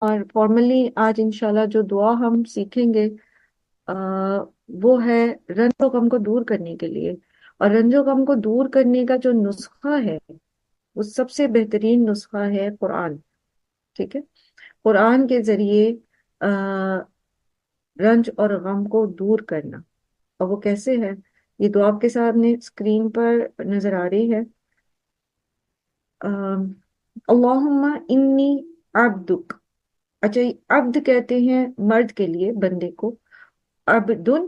اور فارملی آج انشاءاللہ جو دعا ہم سیکھیں گے آ, وہ ہے رنج و غم کو دور کرنے کے لیے. اور رنج و غم کو دور کرنے کا جو نسخہ ہے وہ سب سے بہترین نسخہ ہے قرآن. ٹھیک ہے. قرآن کے ذریعے آ, رنج اور غم کو دور کرنا. اور وہ کیسے ہے؟ یہ دعا آپ کے سامنے اسکرین پر نظر آ رہی ہے. اللہم انی عبدک. اچھا، عبد کہتے ہیں مرد کے لیے، بندے کو. عبدن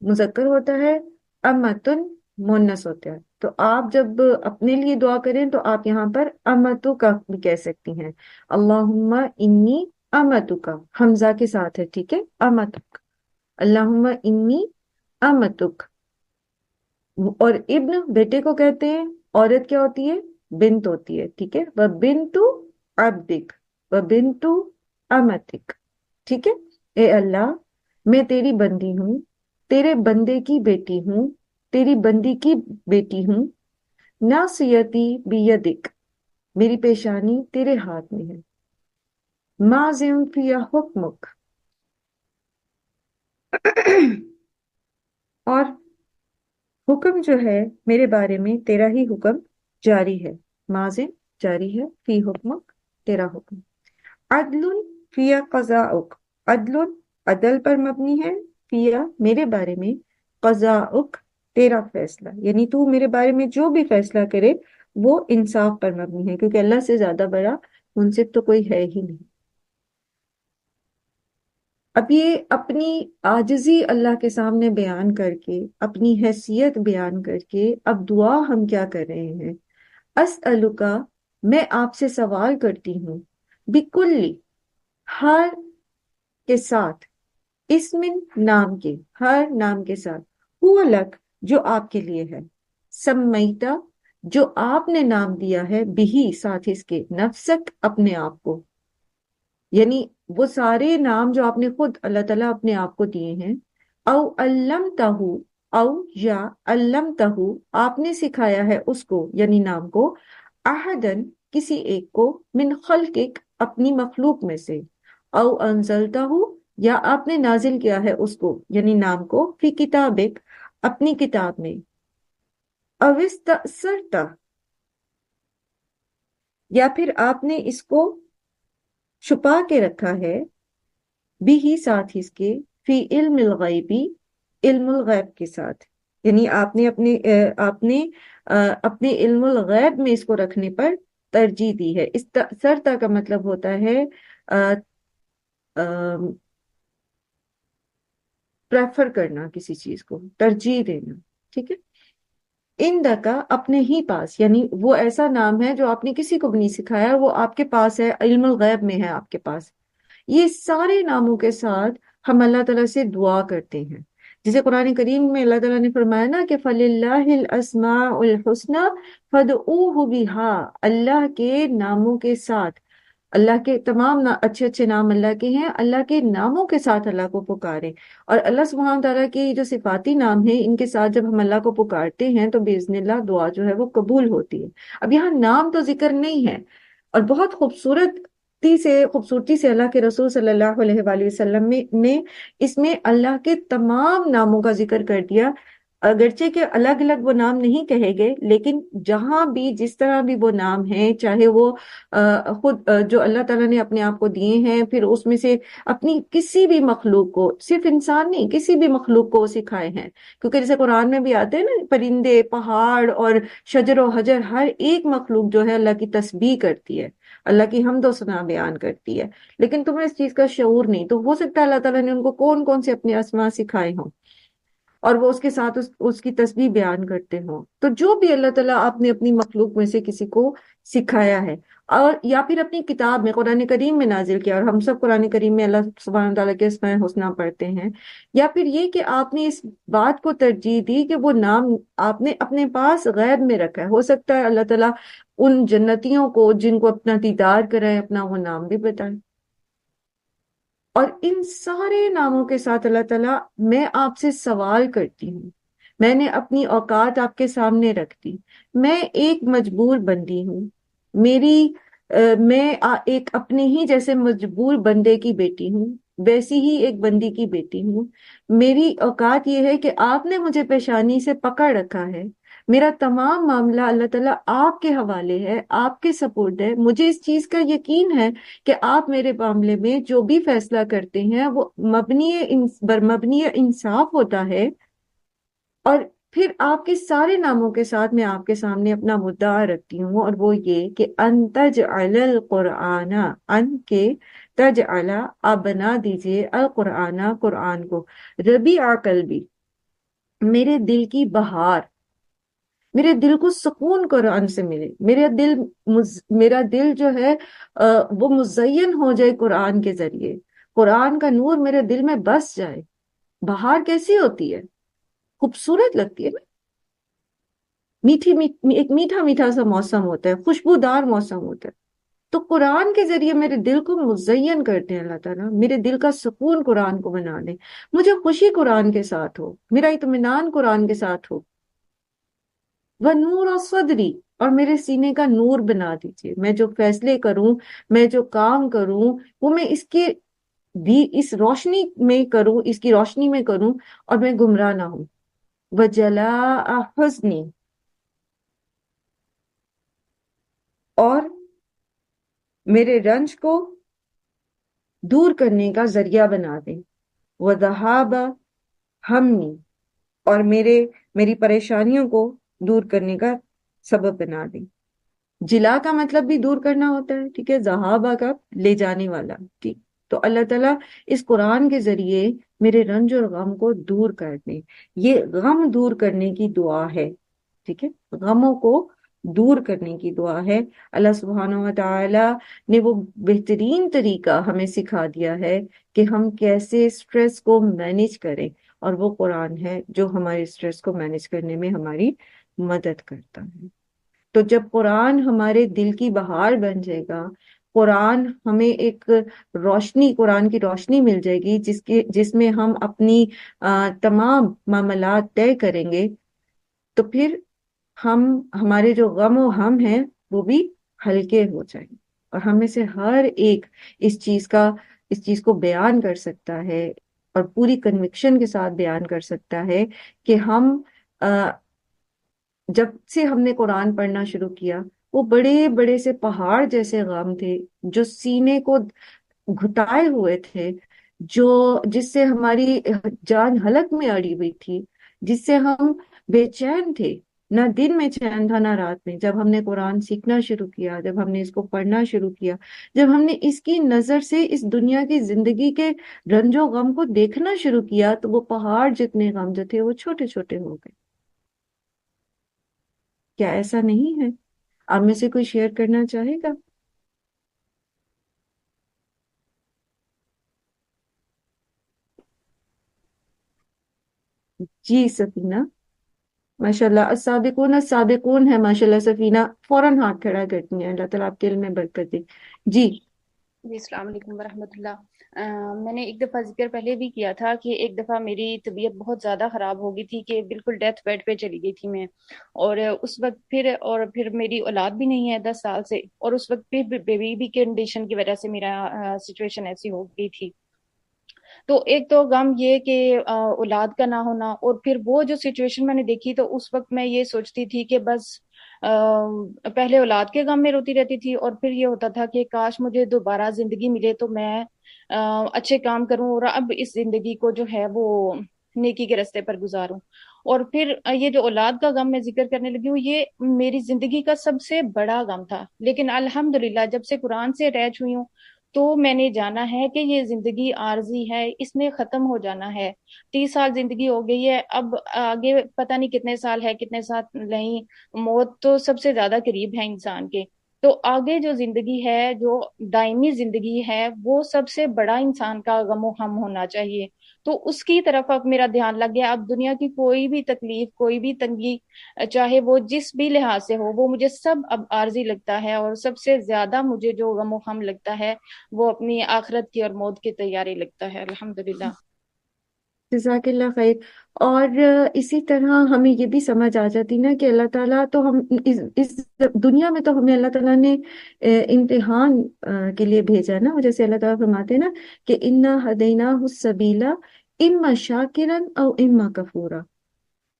مذکر ہوتا ہے، امتن مونس ہوتا ہے. تو آپ جب اپنے لیے دعا کریں تو آپ یہاں پر امتو کا بھی کہہ سکتی ہیں. اللہم انی امتو کا حمزہ کے ساتھ ہے. ٹھیک ہے، امتک. اللہم انی امتک. اور ابن بیٹے کو کہتے ہیں. عورت کیا ہوتی ہے؟ بنت ہوتی ہے. ٹھیک ہے، وہ بنتو عبدک وہ بنتو امتک. ٹھیک ہے. اے اللہ، میں تیری بندی ہوں، تیرے بندے کی بیٹی ہوں، تیری بندی کی بیٹی ہوں. ناصیتی بیدک، میری پیشانی تیرے ہاتھ میں ہے. ماضٍ فی حکمک، اور حکم جو ہے میرے بارے میں تیرا ہی حکم جاری ہے. ماضٍ جاری ہے، فی حکمک تیرا حکم. عدل فی قضاؤک، عدل عدل پر مبنی ہے، فیا میرے بارے میں، قضاؤک تیرا فیصلہ، یعنی تو میرے بارے میں جو بھی فیصلہ کرے وہ انصاف پر مبنی ہے، کیونکہ اللہ سے زیادہ بڑا منصف تو کوئی ہے ہی نہیں. اب یہ اپنی عاجزی اللہ کے سامنے بیان کر کے، اپنی حیثیت بیان کر کے، اب دعا ہم کیا کر رہے ہیں؟ اسألکا، میں آپ سے سوال کرتی ہوں، بکلی ہر کے ساتھ، اسمن نام کے، ہر نام کے ساتھ، ہو لک جو آپ کے لیے ہے، سمیتا جو آپ نے نام دیا ہے، بہی ساتھ اس کے، نفسک اپنے آپ کو. یعنی وہ سارے نام جو آپ نے خود اللہ تعالیٰ اپنے آپ کو دیے ہیں. او علمتہ، او یا علمتہ آپ نے سکھایا ہے اس کو یعنی نام کو، احدن کسی ایک کو، من خلقک اپنی مخلوق میں سے، او انزلتہ یا آپ نے نازل کیا ہے اس کو یعنی نام کو، فی کتابک اپنی کتاب میں، او استأثرتہ یا پھر آپ نے اس کو چھپا کے رکھا ہے، بھی ہی ساتھ اس کے، فی علم الغیبی علم الغیب کے ساتھ. یعنی آپ نے اپنے علم الغیب میں اس کو رکھنے پر ترجیح دی ہے. استأثرتا کا مطلب ہوتا ہے پریفر کرنا، کسی چیز کو ترجیح دینا. ٹھیک ہے. ان کا اپنے ہی پاس، یعنی وہ ایسا نام ہے جو آپ نے کسی کو بھی نہیں سکھایا، وہ آپ کے پاس ہے، علم الغیب میں ہے آپ کے پاس. یہ سارے ناموں کے ساتھ ہم اللہ تعالیٰ سے دعا کرتے ہیں. جسے قرآن کریم میں اللہ تعالیٰ نے فرمایا نا کہ فَلِلَّهِ الْأَسْمَاءُ الْحُسْنَى فَادْعُوهُ بِهَا، اللہ کے ناموں کے ساتھ، اللہ کے تمام اچھے اچھے نام اللہ کے ہیں، اللہ کے ناموں کے ساتھ اللہ کو پکارے. اور اللہ سبحانہ تعالیٰ کے جو صفاتی نام ہیں ان کے ساتھ جب ہم اللہ کو پکارتے ہیں تو باذن اللہ دعا جو ہے وہ قبول ہوتی ہے. اب یہاں نام تو ذکر نہیں ہے، اور بہت خوبصورتی سے اللہ کے رسول صلی اللہ علیہ وآلہ وسلم نے اس میں اللہ کے تمام ناموں کا ذکر کر دیا. اگرچہ کہ الگ الگ وہ نام نہیں کہے گئے، لیکن جہاں بھی جس طرح بھی وہ نام ہیں، چاہے وہ خود جو اللہ تعالیٰ نے اپنے آپ کو دیے ہیں، پھر اس میں سے اپنی کسی بھی مخلوق کو، صرف انسان نہیں کسی بھی مخلوق کو سکھائے ہیں. کیونکہ جیسے قرآن میں بھی آتے ہیں نا، پرندے، پہاڑ اور شجر و حجر، ہر ایک مخلوق جو ہے اللہ کی تسبیح کرتی ہے، اللہ کی حمد و ثنا بیان کرتی ہے. لیکن تمہیں اس چیز کا شعور نہیں، تو ہو سکتا ہے اللہ تعالیٰ نے ان کو کون کون سے اپنے اسما سکھائے ہوں اور وہ اس کے ساتھ اس کی تسبیح بیان کرتے ہوں. تو جو بھی اللہ تعالیٰ آپ نے اپنی مخلوق میں سے کسی کو سکھایا ہے، اور یا پھر اپنی کتاب میں قرآن کریم میں نازل کیا، اور ہم سب قرآن کریم میں اللہ سبحانہ تعالیٰ کے اسماء الحسنیٰ پڑھتے ہیں، یا پھر یہ کہ آپ نے اس بات کو ترجیح دی کہ وہ نام آپ نے اپنے پاس غیب میں رکھا ہے. ہو سکتا ہے اللہ تعالیٰ ان جنتیوں کو جن کو اپنا دیدار کرائے اپنا وہ نام بھی بتائے. اور ان سارے ناموں کے ساتھ اللہ تعالیٰ، میں آپ سے سوال کرتی ہوں، میں نے اپنی اوقات آپ کے سامنے رکھ دی، میں ایک مجبور بندی ہوں، میری میں ایک اپنے ہی جیسے مجبور بندے کی بیٹی ہوں، ویسی ہی ایک بندی کی بیٹی ہوں۔ میری اوقات یہ ہے کہ آپ نے مجھے پیشانی سے پکڑ رکھا ہے، میرا تمام معاملہ اللہ تعالیٰ آپ کے حوالے ہے، آپ کے سپورٹ ہے۔ مجھے اس چیز کا یقین ہے کہ آپ میرے معاملے میں جو بھی فیصلہ کرتے ہیں وہ مبنی انصاف ہوتا ہے۔ اور پھر آپ کے سارے ناموں کے ساتھ میں آپ کے سامنے اپنا مدعا رکھتی ہوں، اور وہ یہ کہ ان تجعل القرآن، ان کے تجعل، آپ بنا دیجئے القرآن، قرآن کو، ربیع قلبی، میرے دل کی بہار، میرے دل کو سکون قرآن سے ملے، میرا دل جو ہے وہ مزین ہو جائے قرآن کے ذریعے، قرآن کا نور میرے دل میں بس جائے۔ بہار کیسی ہوتی ہے؟ خوبصورت لگتی ہے نا، ایک میٹھا میٹھا سا موسم ہوتا ہے، خوشبودار موسم ہوتا ہے۔ تو قرآن کے ذریعے میرے دل کو مزین کرتے ہیں اللہ تعالیٰ، میرے دل کا سکون قرآن کو بنا دیں، مجھے خوشی قرآن کے ساتھ ہو، میرا اطمینان قرآن کے ساتھ ہو۔ وہ نور اور صدری، اور میرے سینے کا نور بنا دیجیے، میں جو فیصلے کروں، میں جو کام کروں، وہ میں اس کے بھی اس روشنی میں کروں، اس کی روشنی میں کروں، اور میں گمراہ نہ ہوں۔ وجلاء حزنی، اور میرے رنج کو دور کرنے کا ذریعہ بنا دیں۔ وذہاب ہمی، اور میری پریشانیوں کو دور کرنے کا سبب بنا دیں۔ جلا کا مطلب بھی دور کرنا ہوتا ہے، ٹھیک ہے، ذہابہ کا لے جانے والا، ٹھیک۔ تو اللہ تعالیٰ اس قرآن کے ذریعے میرے رنج اور غم کو دور کر دیں۔ یہ غم دور کرنے کی دعا ہے، ٹھیک ہے، غموں کو دور کرنے کی دعا ہے۔ اللہ سبحانہ و تعالی نے وہ بہترین طریقہ ہمیں سکھا دیا ہے کہ ہم کیسے سٹریس کو مینج کریں، اور وہ قرآن ہے جو ہمارے سٹریس کو مینج کرنے میں ہماری مدد کرتا ہے۔ تو جب قرآن ہمارے دل کی بہار بن جائے گا، قرآن ہمیں ایک روشنی، قرآن کی روشنی مل جائے گی جس میں ہم اپنی تمام معاملات طے کریں گے، تو پھر ہمارے جو غم و ہم ہیں وہ بھی ہلکے ہو جائیں گے، اور ہم میں سے ہر ایک اس چیز کو بیان کر سکتا ہے، اور پوری کنوکشن کے ساتھ بیان کر سکتا ہے کہ جب سے ہم نے قرآن پڑھنا شروع کیا، وہ بڑے بڑے سے پہاڑ جیسے غم تھے جو سینے کو گھٹائے ہوئے تھے، جس سے ہماری جان حلق میں اڑی ہوئی تھی، جس سے ہم بے چین تھے، نہ دن میں چین تھا نہ رات میں۔ جب ہم نے قرآن سیکھنا شروع کیا، جب ہم نے اس کو پڑھنا شروع کیا، جب ہم نے اس کی نظر سے اس دنیا کی زندگی کے رنج و غم کو دیکھنا شروع کیا، تو وہ پہاڑ جتنے غم جو تھے وہ چھوٹے چھوٹے ہو گئے۔ کیا ایسا نہیں ہے؟ آپ میں سے کوئی شیئر کرنا چاہے گا؟ جی سفینہ، ماشاء اللہ، السابقون السابقون ہے، ماشاء اللہ سفینہ فوراً ہاتھ کھڑا کرتی ہیں، اللہ تعالیٰ آپ کے علم میں برکت دے۔ جی جی السلام علیکم ورحمۃ اللہ۔ میں نے ایک دفعہ ذکر پہلے بھی کیا تھا کہ ایک دفعہ میری طبیعت بہت زیادہ خراب ہو گئی تھی کہ بالکل ڈیتھ بیڈ پہ چلی گئی تھی میں، اور اس وقت پھر میری اولاد بھی نہیں ہے 10 سال سے، اور اس وقت پھر بیبی کی کنڈیشن کی وجہ سے میرا سچویشن ایسی ہو گئی تھی۔ تو ایک تو غم یہ کہ اولاد کا نہ ہونا، اور پھر وہ جو سچویشن میں نے دیکھی تو اس وقت میں یہ سوچتی تھی کہ بس پہلے اولاد کے غم میں روتی رہتی تھی، اور پھر یہ ہوتا تھا کہ کاش مجھے دوبارہ زندگی ملے تو میں اچھے کام کروں، اور اب اس زندگی کو جو ہے وہ نیکی کے راستے پر گزاروں۔ اور پھر یہ جو اولاد کا غم میں ذکر کرنے لگی ہوں، یہ میری زندگی کا سب سے بڑا غم تھا، لیکن الحمدللہ جب سے قرآن سے اٹیچ ہوئی ہوں تو میں نے جانا ہے کہ یہ زندگی عارضی ہے، اس نے ختم ہو جانا ہے۔ 30 سال زندگی ہو گئی ہے، اب آگے پتہ نہیں کتنے سال ہے، کتنے سال نہیں، موت تو سب سے زیادہ قریب ہے انسان کے۔ تو آگے جو زندگی ہے، جو دائمی زندگی ہے، وہ سب سے بڑا انسان کا غم و غم ہونا چاہیے۔ تو اس کی طرف اب میرا دھیان لگ گیا، اب دنیا کی کوئی بھی تکلیف، کوئی بھی تنگی، چاہے وہ جس بھی لحاظ سے ہو، وہ مجھے سب اب عارضی لگتا ہے، اور سب سے زیادہ مجھے جو غم و غم لگتا ہے وہ اپنی آخرت کی اور موت کی تیاری لگتا ہے، الحمدللہ۔ جزاک اللہ خیر. اور اسی طرح ہمیں یہ بھی سمجھ آ جاتی نا کہ اللہ تعالیٰ تو ہم اس دنیا میں تو ہمیں اللہ تعالیٰ نے امتحان کے لیے بھیجا نا. جیسے اللہ تعالیٰ فرماتے ہیں نا کہ انا ہدیناہ السبیل اما شاکرا او اما کفورا.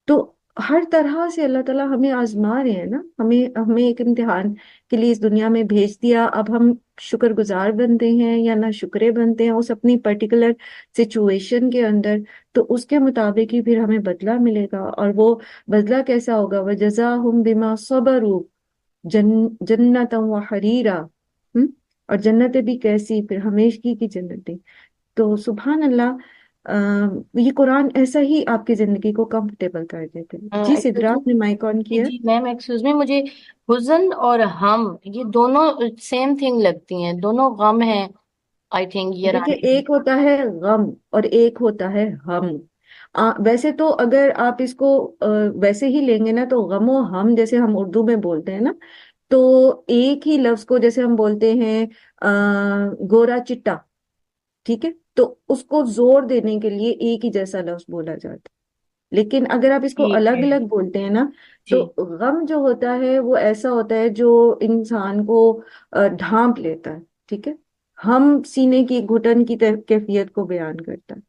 تو ہر طرح سے اللہ تعالیٰ ہمیں آزما رہے ہیں نا. ہمیں ایک امتحان کے لیے اس دنیا میں بھیج دیا. اب ہم شکر گزار بنتے ہیں یا نہ شکرے بنتے ہیں اس اپنی پرٹیکولر سچویشن کے اندر. تو اس کے مطابق ہی پھر ہمیں بدلہ ملے گا. اور وہ بدلہ کیسا ہوگا؟ وَجَزَاهُمْ بِمَا صَبَرُوا جَنَّةً وَحَرِيرًا. اور جنتیں بھی کیسی؟ پھر ہمیشگی کی جنتیں. تو سبحان اللہ، یہ قرآن ایسا ہی آپ کی زندگی کو کمفرٹیبل کر دیتے ہیں. جی ایکسکیوز سدرا، می. آپ نے مائک آن جی کیا. جی میم، ایکسکیوز می، مجھے حزن اور ہم یہ دونوں سیم تھنگ لگتی ہیں، دونوں غم ہیں آئی تھنک یہ دیکھیے، رانی. ایک ہوتا ہے غم اور ایک ہوتا ہے ہم. ویسے تو اگر آپ اس کو ویسے ہی لیں گے نا تو غم و ہم جیسے ہم اردو میں بولتے ہیں نا، تو ایک ہی لفظ کو جیسے ہم بولتے ہیں گورا چٹا، ٹھیک ہے، تو اس کو زور دینے کے لیے ایک ہی جیسا لفظ بولا جاتا ہے. لیکن اگر آپ اس کو ٹھیک الگ ہے. الگ بولتے ہیں نا تو جی. غم جو ہوتا ہے وہ ایسا ہوتا ہے جو انسان کو ڈھانپ لیتا ہے. ٹھیک ہے. ہم سینے کی گھٹن کی کیفیت کو بیان کرتا ہے.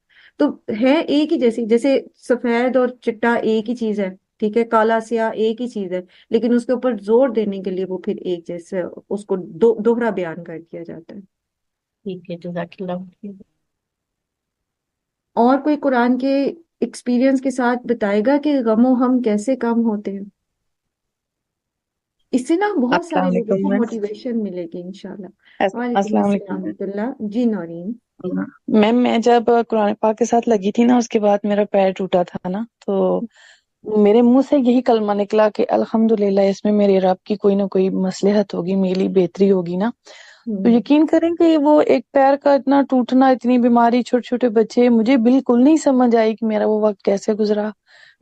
تو ہے ایک ہی جیسی، جیسے سفید اور چٹا ایک ہی چیز ہے، ٹھیک ہے، کالا سیاہ ایک ہی چیز ہے، لیکن اس کے اوپر زور دینے کے لیے وہ پھر ایک جیسے اس کو دوہرا بیان کر دیا جاتا ہے. ٹھیک ہے، جزاک اللہ. اور کوئی قرآن کے ایکسپیرینس کے ساتھ بتائے گا کہ غم و ہم کیسے کم ہوتے ہیں؟ اس سے نا بہت السلام سارے لوگوں علیکم کو میم. موٹیویشن ملے گی انشاءاللہ. وعلیکم السلام علیکم السلام ورحمۃ اللہ. جی نورین. میم. میں جب قرآن پاک کے ساتھ لگی تھی نا، اس کے بعد میرا پیر ٹوٹا تھا نا، تو میرے منہ سے یہی کلمہ نکلا کہ الحمدللہ اس میں میرے رب کی کوئی نہ کوئی مصلحت ہوگی، میری بہتری ہوگی نا. تو ہوں. یقین کریں کہ وہ ایک پیر کا اتنا ٹوٹنا، اتنی بیماری، چھوٹے چھوٹے بچے، مجھے بالکل نہیں سمجھ آئی کہ میرا وہ وقت کیسے گزرا.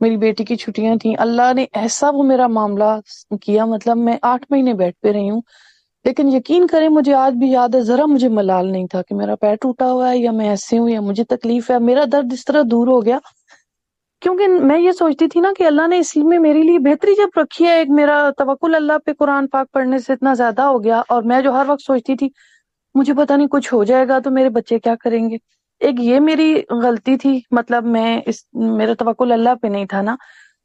میری بیٹی کی چھٹیاں تھیں، اللہ نے ایسا وہ میرا معاملہ کیا، مطلب میں 8 مہینے بیڈ پہ رہی ہوں. لیکن یقین کریں مجھے آج بھی یاد ہے، ذرا مجھے ملال نہیں تھا کہ میرا پیر ٹوٹا ہوا ہے یا میں ایسے ہوں یا مجھے تکلیف ہے. میرا درد اس طرح دور ہو گیا کیونکہ میں یہ سوچتی تھی نا کہ اللہ نے اس میں میرے لیے بہتری جب رکھی ہے. ایک میرا توکل اللہ پہ قرآن پاک پڑھنے سے اتنا زیادہ ہو گیا، اور میں جو ہر وقت سوچتی تھی مجھے پتہ نہیں کچھ ہو جائے گا تو میرے بچے کیا کریں گے. ایک یہ میری غلطی تھی، مطلب میں میرا توکل اللہ پہ نہیں تھا نا.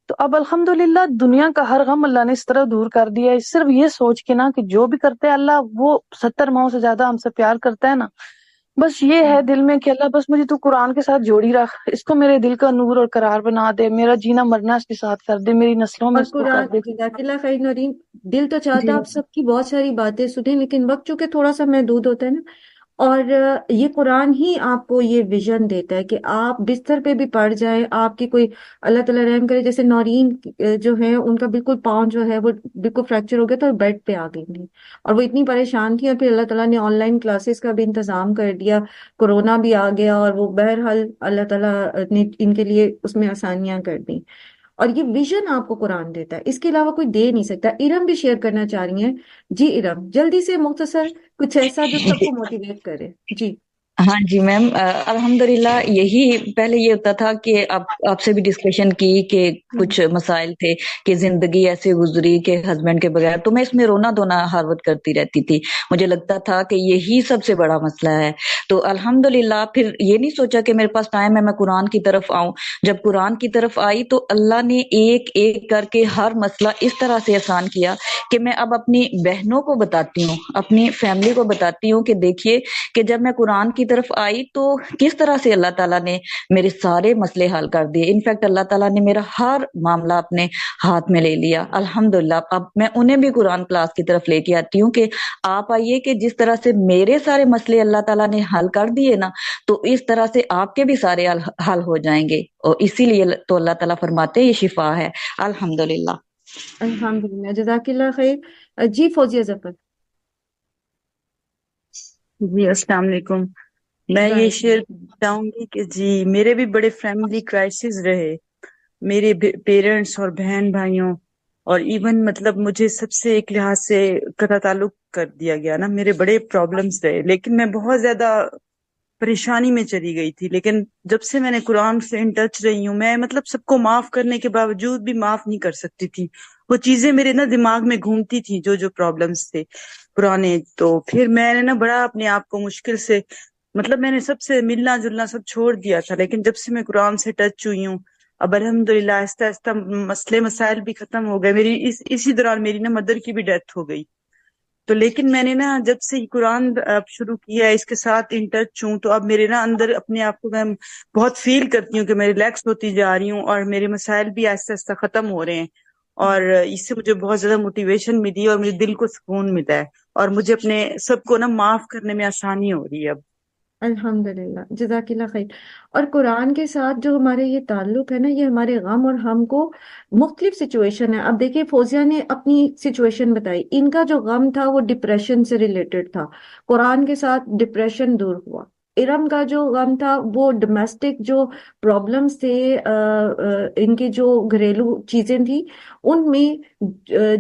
تو اب الحمدللہ دنیا کا ہر غم اللہ نے اس طرح دور کر دیا ہے، صرف یہ سوچ کے نا کہ جو بھی کرتے ہیں اللہ وہ 70 ماؤں سے زیادہ ہم سے پیار کرتا ہے نا. بس یہ ہے دل میں کہ اللہ بس مجھے تو قرآن کے ساتھ جوڑی رکھ، اس کو میرے دل کا نور اور قرار بنا دے، میرا جینا مرنا اس کے ساتھ کر دے، میری نسلوں میں اور اس کو کر قرآن، دے. جزاک اللہ خیر نورین. دل تو چاہتا جی. ہے آپ سب کی بہت ساری باتیں سنیں، لیکن وقت چونکہ تھوڑا سا محدود ہوتا ہے نا. اور یہ قرآن ہی آپ کو یہ ویژن دیتا ہے کہ آپ بستر پہ بھی پڑ جائیں، آپ کی کوئی اللہ تعالیٰ رحم کرے. جیسے نورین جو ہے ان کا بالکل پاؤں جو ہے وہ بالکل فریکچر ہو گیا تھا اور بیڈ پہ آ گئی تھی، اور وہ اتنی پریشان تھی، اور پھر اللہ تعالیٰ نے آن لائن کلاسز کا بھی انتظام کر دیا. کورونا بھی آ گیا اور وہ بہرحال اللہ تعالیٰ نے ان کے لیے اس میں آسانیاں کر دیں. اور یہ ویژن آپ کو قرآن دیتا ہے، اس کے علاوہ کوئی دے نہیں سکتا. ارم بھی شیئر کرنا چاہ رہی ہیں. جی ارم، جلدی سے مختصر کچھ ایسا جو سب کو موٹیویٹ کرے. جی. ہاں جی میم، الحمدللہ یہی پہلے یہ ہوتا تھا کہ آپ سے بھی ڈسکشن کی کہ کچھ مسائل تھے کہ زندگی ایسے گزری کہ ہسبینڈ کے بغیر، تو میں اس میں رونا دھونا ہر وقت کرتی رہتی تھی. مجھے لگتا تھا کہ یہی سب سے بڑا مسئلہ ہے. تو الحمدللہ پھر یہ نہیں سوچا کہ میرے پاس ٹائم ہے میں قرآن کی طرف آؤں. جب قرآن کی طرف آئی تو اللہ نے ایک ایک کر کے ہر مسئلہ اس طرح سے آسان کیا کہ میں اب اپنی بہنوں کو بتاتی ہوں، اپنی فیملی کو بتاتی ہوں کہ دیکھیے کہ جب میں قرآن کی طرف آئی تو کس طرح سے اللہ تعالیٰ نے میرے سارے مسئلے حل کر دیے. انفیکٹ اللہ تعالیٰ نے میرا ہر معاملہ اپنے ہاتھ میں لے لیا. الحمدللہ اب میں انہیں بھی قرآن کلاس کی طرف لے کے آتی ہوں کہ آپ آئیے کہ جس طرح سے میرے سارے مسئلے اللہ تعالیٰ نے حل کر دیے نا، تو اس طرح سے آپ کے بھی سارے حل ہو جائیں گے. اور اسی لیے تو اللہ تعالیٰ فرماتے ہیں یہ شفا ہے. الحمدللہ. الحمدللہ، جزاک اللہ خیر. جی فوزیہ ظفر. جی السلام علیکم. میں یہ وعلیکم شیئر السلام. چاہوں گی کہ جی میرے بھی بڑے فیملی کرائسس رہے، میرے پیرنٹس اور بہن بھائیوں، اور ایون مطلب مجھے سب سے ایک لحاظ سے قطع تعلق کر دیا گیا نا. میرے بڑے پرابلمس رہے، لیکن میں بہت زیادہ پریشانی میں چلی گئی تھی، لیکن جب سے میں نے قرآن سے ان ٹچ رہی ہوں، میں مطلب سب کو معاف کرنے کے باوجود بھی معاف نہیں کر سکتی تھی. وہ چیزیں میرے نا دماغ میں گھومتی تھی، جو پرابلمس تھے پرانے. تو پھر میں نے نا بڑا اپنے آپ کو مشکل سے، مطلب میں نے سب سے ملنا جلنا سب چھوڑ دیا تھا، لیکن جب سے میں قرآن سے ٹچ ہوئی ہوں، اب الحمدللہ آہستہ آہستہ مسئلے مسائل بھی ختم ہو گئے. اسی دوران میری نا مدر کی بھی ڈیتھ ہو گئی. تو لیکن میں نے نا جب سے یہ قرآن اب شروع کیا ہے، اس کے ساتھ ان ٹچ ہوں، تو اب میرے نا اندر اپنے آپ کو میں بہت فیل کرتی ہوں کہ میں ریلیکس ہوتی جا رہی ہوں، اور میرے مسائل بھی آہستہ آہستہ ختم ہو رہے ہیں. اور اس سے مجھے بہت زیادہ موٹیویشن ملی، اور مجھے دل کو سکون ملا ہے، اور مجھے اپنے سب کو نا معاف کرنے میں آسانی ہو رہی ہے اب. الحمدللہ، جزاک اللہ خیر. اور قرآن کے ساتھ جو ہمارے یہ تعلق ہے نا، یہ ہمارے غم اور ہم کو مختلف سچویشن ہے. اب دیکھیں، فوزیہ نے اپنی سچویشن بتائی، ان کا جو غم تھا وہ ڈپریشن سے ریلیٹڈ تھا، قرآن کے ساتھ ڈپریشن دور ہوا. ارم کا جو غم تھا وہ ڈومیسٹک جو پرابلمس تھے، ان کے جو گھریلو چیزیں تھیں ان میں،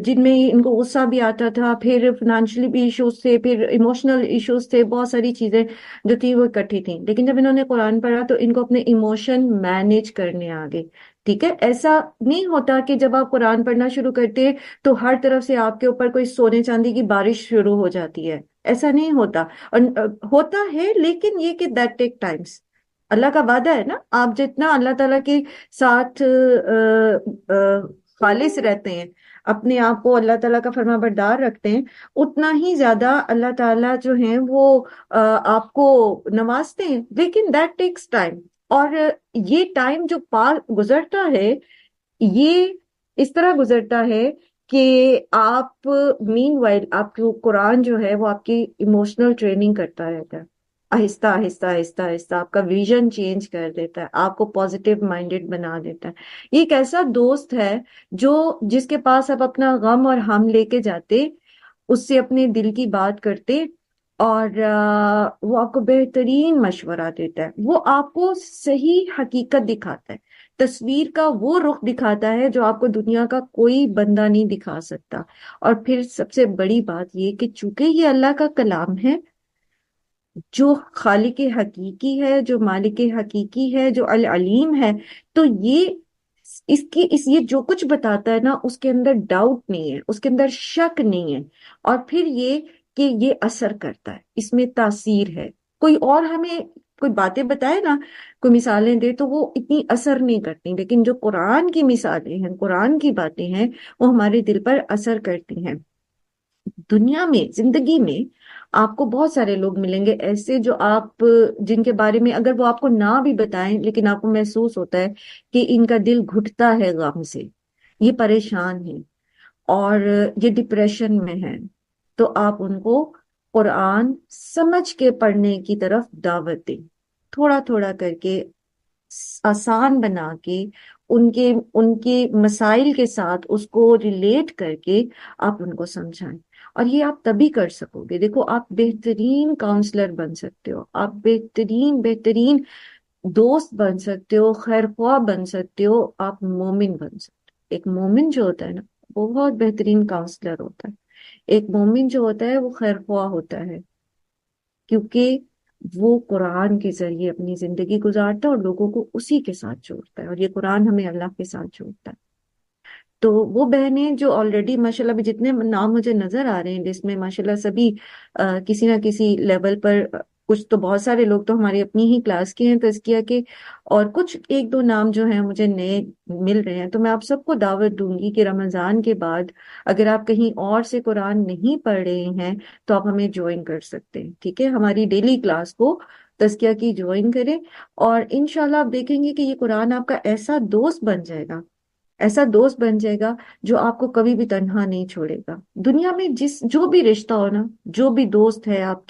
جن میں ان کو غصہ بھی آتا تھا، پھر فائنینشلی بھی ایشوز تھے، پھر ایموشنل ایشوز تھے، بہت ساری چیزیں جو تھی وہ اکٹھی تھیں. لیکن جب انہوں نے قرآن پڑھا تو ان کو اپنے ایموشن مینیج کرنے آگے. ٹھیک ہے، ایسا نہیں ہوتا کہ جب آپ قرآن پڑھنا شروع کرتے ہیں تو ہر طرف سے آپ کے اوپر کوئی سونے چاندی کی بارش شروع ہو جاتی ہے. ایسا نہیں ہوتا، اور ہوتا ہے لیکن یہ کہ دیٹ ٹیک ٹائمس. اللہ کا وعدہ ہے نا، آپ جتنا اللہ تعالیٰ کے ساتھ خالص رہتے ہیں، اپنے آپ کو اللہ تعالیٰ کا فرما بردار رکھتے ہیں، اتنا ہی زیادہ اللہ تعالیٰ جو ہیں وہ آپ کو نوازتے ہیں. لیکن دیٹ ٹیکس ٹائم. اور یہ ٹائم جو پار گزرتا ہے، یہ اس طرح گزرتا ہے کہ آپ مین وائل آپ کو قرآن جو ہے وہ آپ کی ایموشنل ٹریننگ کرتا رہتا ہے. آہستہ آہستہ آہستہ آہستہ آپ کا ویژن چینج کر دیتا ہے، آپ کو پازیٹیو مائنڈڈ بنا دیتا ہے. یہ ایک ایسا دوست ہے جس کے پاس آپ اپنا غم اور ہم لے کے جاتے، اس سے اپنے دل کی بات کرتے، اور وہ آپ کو بہترین مشورہ دیتا ہے. وہ آپ کو صحیح حقیقت دکھاتا ہے، تصویر کا وہ رخ دکھاتا ہے جو آپ کو دنیا کا کوئی بندہ نہیں دکھا سکتا. اور پھر سب سے بڑی بات یہ کہ چونکہ یہ اللہ کا کلام ہے، جو خالق حقیقی ہے، جو مالک حقیقی ہے، جو العلیم ہے، تو یہ یہ جو کچھ بتاتا ہے نا، اس کے اندر ڈاؤٹ نہیں ہے، اس کے اندر شک نہیں ہے. اور پھر یہ کہ یہ اثر کرتا ہے، اس میں تاثیر ہے. کوئی اور ہمیں کوئی باتیں بتائے نا، کوئی مثالیں دے، تو وہ اتنی اثر نہیں کرتی، لیکن جو قرآن کی مثالیں ہیں، قرآن کی باتیں ہیں، وہ ہمارے دل پر اثر کرتی ہیں. دنیا میں، زندگی میں آپ کو بہت سارے لوگ ملیں گے ایسے جو جن کے بارے میں اگر وہ آپ کو نہ بھی بتائیں، لیکن آپ کو محسوس ہوتا ہے کہ ان کا دل گھٹتا ہے غم سے، یہ پریشان ہے اور یہ ڈپریشن میں ہے. تو آپ ان کو قرآن سمجھ کے پڑھنے کی طرف دعوت دیں، تھوڑا تھوڑا کر کے، آسان بنا کے، ان کے مسائل کے ساتھ اس کو ریلیٹ کر کے آپ ان کو سمجھائیں. اور یہ آپ تبھی کر سکو گے. دیکھو، آپ بہترین کاؤنسلر بن سکتے ہو، آپ بہترین دوست بن سکتے ہو، خیر خواہ بن سکتے ہو، آپ مومن بن سکتے ہو. ایک مومن جو ہوتا ہے نا، وہ بہت بہترین کاؤنسلر ہوتا ہے. ایک مومن جو ہوتا ہے وہ خیر خواہ ہوتا ہے، کیونکہ وہ قرآن کے ذریعے اپنی زندگی گزارتا ہے اور لوگوں کو اسی کے ساتھ جوڑتا ہے. اور یہ قرآن ہمیں اللہ کے ساتھ جوڑتا ہے. تو وہ بہنیں جو آلریڈی ماشاءاللہ بھی جتنے نام مجھے نظر آ رہے ہیں لسٹ میں، ماشاءاللہ سبھی کسی نہ کسی لیول پر، کچھ تو بہت سارے لوگ تو ہماری اپنی ہی کلاس کے ہیں تزکیہ کے، اور کچھ ایک دو نام جو ہیں مجھے نئے مل رہے ہیں. تو میں آپ سب کو دعوت دوں گی کہ رمضان کے بعد اگر آپ کہیں اور سے قرآن نہیں پڑھ رہے ہیں تو آپ ہمیں جوائن کر سکتے ہیں. ٹھیک ہے، ہماری ڈیلی کلاس کو تزکیہ کی جوائن کریں، اور انشاءاللہ آپ دیکھیں گے کہ یہ قرآن آپ کا ایسا دوست بن جائے گا، ایسا دوست بن جائے گا جو آپ کو کبھی بھی تنہا نہیں چھوڑے گا. دنیا میں جو بھی رشتہ ہو نا، جو بھی دوست ہے، آپ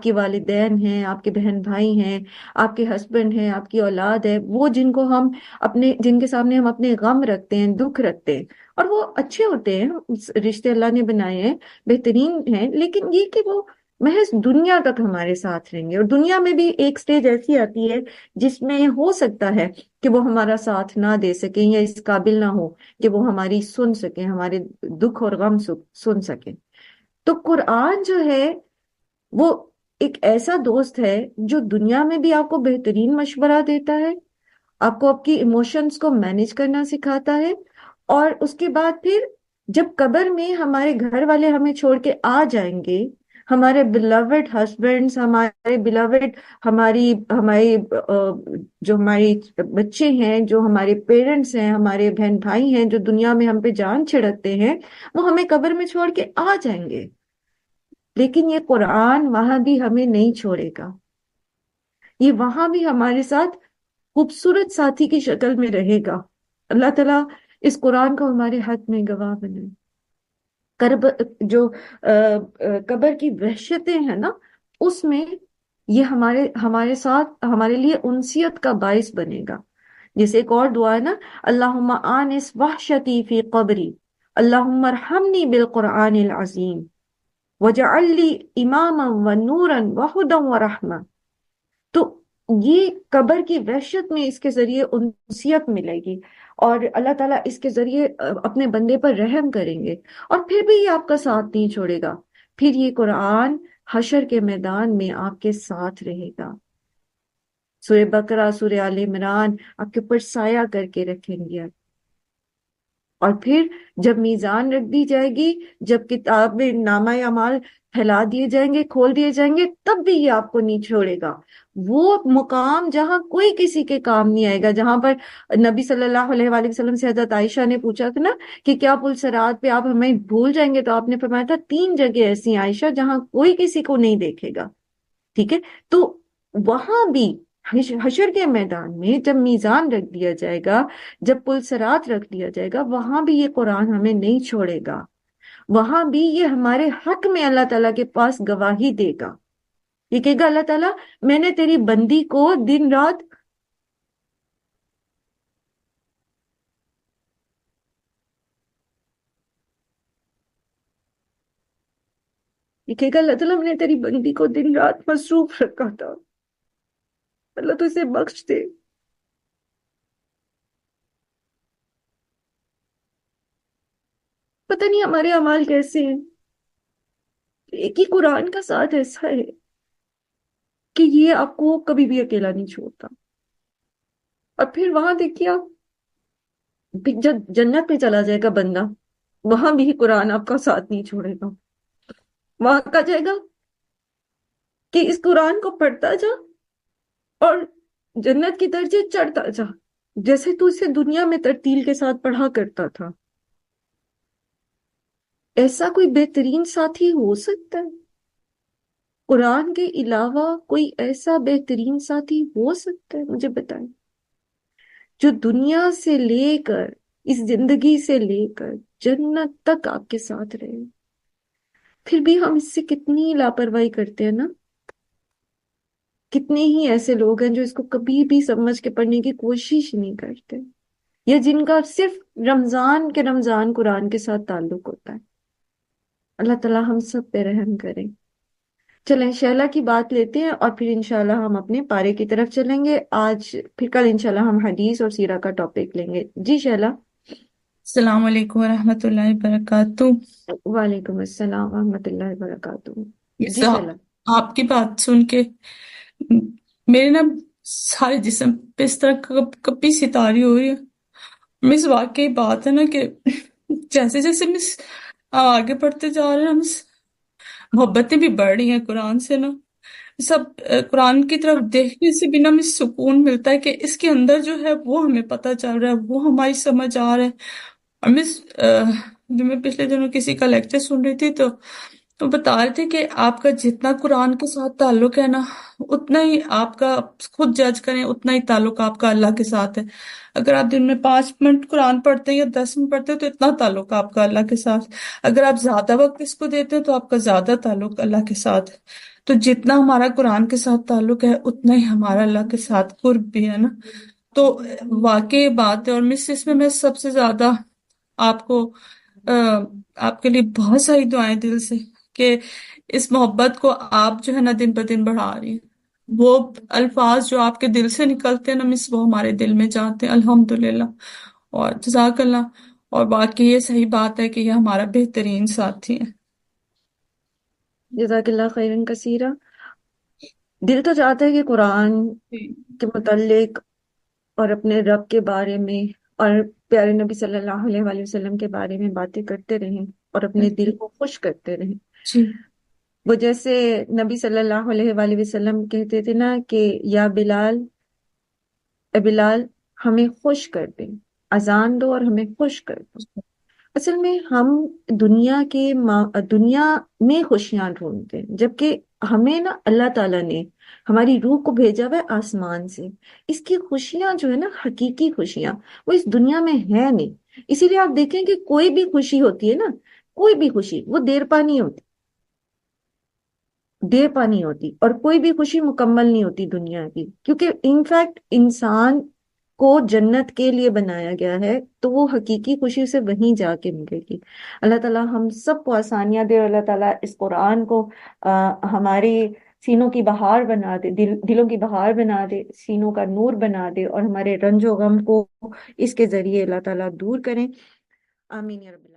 کے والدین ہیں، آپ کے بہن بھائی ہیں، آپ کے ہسبینڈ ہیں، آپ کی اولاد ہے، وہ جن کے سامنے ہم اپنے غم رکھتے ہیں، دکھ رکھتے ہیں، اور وہ اچھے ہوتے ہیں، رشتے اللہ نے بنائے ہیں، بہترین ہیں، لیکن یہ کہ وہ محض دنیا تک ہمارے ساتھ رہیں گے. اور دنیا میں بھی ایک سٹیج ایسی آتی ہے جس میں ہو سکتا ہے کہ وہ ہمارا ساتھ نہ دے سکیں، یا اس قابل نہ ہو کہ وہ ہماری سن سکیں، ہمارے دکھ اور غم سن سکیں. تو قرآن جو ہے وہ ایک ایسا دوست ہے جو دنیا میں بھی آپ کو بہترین مشورہ دیتا ہے، آپ کو آپ کی ایموشنز کو مینج کرنا سکھاتا ہے، اور اس کے بعد پھر جب قبر میں ہمارے گھر والے ہمیں چھوڑ کے آ جائیں گے، ہمارے بلاوڈ ہسبینڈز، ہمارے بلاوڈ، ہماری ہماری جو ہماری بچے ہیں، جو ہمارے پیرنٹس ہیں، ہمارے بہن بھائی ہیں جو دنیا میں ہم پہ جان چھڑکتے ہیں، وہ ہمیں قبر میں چھوڑ کے آ جائیں گے، لیکن یہ قرآن وہاں بھی ہمیں نہیں چھوڑے گا، یہ وہاں بھی ہمارے ساتھ خوبصورت ساتھی کی شکل میں رہے گا۔ اللہ تعالیٰ اس قرآن کو ہمارے حق میں گواہ بنائے۔ کرب جو قبر کی وحشتیں ہیں نا، اس میں یہ ہمارے ساتھ ہمارے لیے انسیت کا باعث بنے گا۔ جیسے ایک اور دعا ہے نا، اللہم آنس وحشتی فی قبری، اللہم ارحمنی بالقرآن العظیم وجعل لی اماما ونورا وہدا ورحمہ۔ تو یہ قبر کی وحشت میں اس کے ذریعے انسیت ملے گی، اور اللہ تعالیٰ اس کے ذریعے اپنے بندے پر رحم کریں گے، اور پھر بھی یہ آپ کا ساتھ نہیں چھوڑے گا۔ پھر یہ قرآن حشر کے میدان میں آپ کے ساتھ رہے گا۔ سورہ بقرہ، سورہ آل عمران آپ کے اوپر سایہ کر کے رکھیں گے، اور پھر جب میزان رکھ دی جائے گی، جب کتاب نامہ اعمال پھیلا دیے جائیں گے، کھول دیے جائیں گے، تب بھی یہ آپ کو نہیں چھوڑے گا۔ وہ مقام جہاں کوئی کسی کے کام نہیں آئے گا، جہاں پر نبی صلی اللہ علیہ وآلہ وسلم سے حضرت عائشہ نے پوچھا تھا نا کہ کیا پل صراط پہ آپ ہمیں بھول جائیں گے، تو آپ نے فرمایا تھا 3 جگہ ایسی ہیں عائشہ جہاں کوئی کسی کو نہیں دیکھے گا، ٹھیک ہے؟ تو وہاں بھی حشر کے میدان میں جب میزان رکھ دیا جائے گا، جب پل صراط رکھ دیا جائے گا، وہاں بھی یہ قرآن ہمیں نہیں چھوڑے گا، وہاں بھی یہ ہمارے حق میں اللہ تعالیٰ کے پاس گواہی دے گا۔ یہ کہے گا اللہ تعالیٰ میں نے تیری بندی کو دن رات، یہ کہے گا اللہ تعالیٰ میں نے تیری بندی کو دن رات مصروف رکھا تھا، اللہ تو اسے بخش دے۔ پتہ نہیں ہمارے اعمال کیسے ہیں، ایک ہی قرآن کا ساتھ ایسا ہے کہ یہ آپ کو کبھی بھی اکیلا نہیں چھوڑتا۔ اور پھر وہاں دیکھیے آپ، پھر جب جنت پہ چلا جائے گا بندہ، وہاں بھی قرآن آپ کا ساتھ نہیں چھوڑے گا۔ وہاں کہا جائے گا کہ اس قرآن کو پڑھتا جا اور جنت کی درجے چڑھتا جا، جیسے تو اسے دنیا میں ترتیل کے ساتھ پڑھا کرتا تھا۔ ایسا کوئی بہترین ساتھی ہو سکتا ہے؟ قرآن کے علاوہ کوئی ایسا بہترین ساتھی ہو سکتا ہے؟ مجھے بتائیں، جو دنیا سے لے کر، اس زندگی سے لے کر جنت تک آپ کے ساتھ رہے۔ پھر بھی ہم اس سے کتنی لاپرواہی کرتے ہیں نا۔ کتنے ہی ایسے لوگ ہیں جو اس کو کبھی بھی سمجھ کے پڑھنے کی کوشش نہیں کرتے، یا جن کا صرف رمضان کے رمضان قرآن کے ساتھ تعلق ہوتا ہے۔ اللہ تعالیٰ ہم سب پہ رحم کریں۔ چلیں شہلا کی بات لیتے ہیں، اور پھر انشاءاللہ ہم اپنے پارے کی طرف چلیں گے۔ آج پھر کل انشاءاللہ ہم حدیث اور سیرہ کا ٹاپک لیں گے۔ جی شہلا۔ السلام علیکم ورحمۃ اللہ وبرکاتہ۔ وعلیکم السلام ورحمۃ اللہ وبرکاتہ۔ جی صاحب، شہلا۔ آپ کی بات سن کے میرے نا سارے جسم پہ اس طرح کپی ستاری ہو رہی ہے۔ مس واقعی بات ہے نا کہ جیسے جیسے مس آگے بڑھتے جا رہے ہیں، مس محبتیں بھی بڑھ رہی ہیں قرآن سے نا۔ سب قرآن کی طرف دیکھنے سے بھی نا مس سکون ملتا ہے کہ اس کے اندر جو ہے وہ ہمیں پتہ چل رہا ہے، وہ ہماری سمجھ آ رہا ہے۔ اور مس جو میں پچھلے دنوں کسی کا لیکچر سن رہی تھی تو بتا رہے تھے کہ آپ کا جتنا قرآن کے ساتھ تعلق ہے نا، اتنا ہی آپ کا، خود جج کریں، اتنا ہی تعلق آپ کا اللہ کے ساتھ ہے۔ اگر آپ دن میں 5 منٹ قرآن پڑھتے ہیں یا 10 منٹ پڑھتے ہیں تو اتنا تعلق آپ کا اللہ کے ساتھ۔ اگر آپ زیادہ وقت اس کو دیتے ہیں تو آپ کا زیادہ تعلق اللہ کے ساتھ ہے۔ تو جتنا ہمارا قرآن کے ساتھ تعلق ہے اتنا ہی ہمارا اللہ کے ساتھ قرب بھی ہے نا۔ تو واقعی بات ہے، اور مس اس میں سب سے زیادہ آپ کو آپ کے لیے بہت ساری دعائیں دل سے کہ اس محبت کو آپ جو ہے نا دن بدن بڑھا رہی ہیں۔ وہ الفاظ جو آپ کے دل سے نکلتے ہیں نا مس، وہ ہمارے دل میں جاتے ہیں الحمدللہ، اور جزاک اللہ۔ اور باقی یہ صحیح بات ہے کہ یہ ہمارا بہترین ساتھی ہے۔ جزاک اللہ خیرن کثیرہ۔ دل تو چاہتا ہے کہ قرآن کے متعلق اور اپنے رب کے بارے میں اور پیارے نبی صلی اللہ علیہ وآلہ وسلم کے بارے میں باتیں کرتے رہیں اور اپنے دل کو خوش کرتے رہیں. جی وہ جیسے نبی صلی اللہ علیہ وآلہ وسلم کہتے تھے نا کہ یا بلال، اے بلال ہمیں خوش کر دیں، اذان دو اور ہمیں خوش کر دو. اصل میں ہم دنیا میں خوشیاں ڈھونڈتے ہیں، جبکہ ہمیں نا اللہ تعالیٰ نے ہماری روح کو بھیجا ہوا ہے آسمان سے. اس کی خوشیاں جو ہے نا، حقیقی خوشیاں، وہ اس دنیا میں ہے نہیں. اسی لیے آپ دیکھیں کہ کوئی بھی خوشی ہوتی ہے نا، کوئی بھی خوشی وہ دیر پا نہیں ہوتی، دیر پا نہیں ہوتی، اور کوئی بھی خوشی مکمل نہیں ہوتی دنیا کی، کیونکہ انفیکٹ انسان کو جنت کے لیے بنایا گیا ہے، تو وہ حقیقی خوشی سے وہیں جا کے ملے گی. اللہ تعالیٰ ہم سب کو آسانیاں دے، اور اللہ تعالیٰ اس قرآن کو ہماری سینوں کی بہار بنا دے، دلوں کی بہار بنا دے، سینوں کا نور بنا دے، اور ہمارے رنج و غم کو اس کے ذریعے اللہ تعالیٰ دور کریں. آمین یا رب العالمین.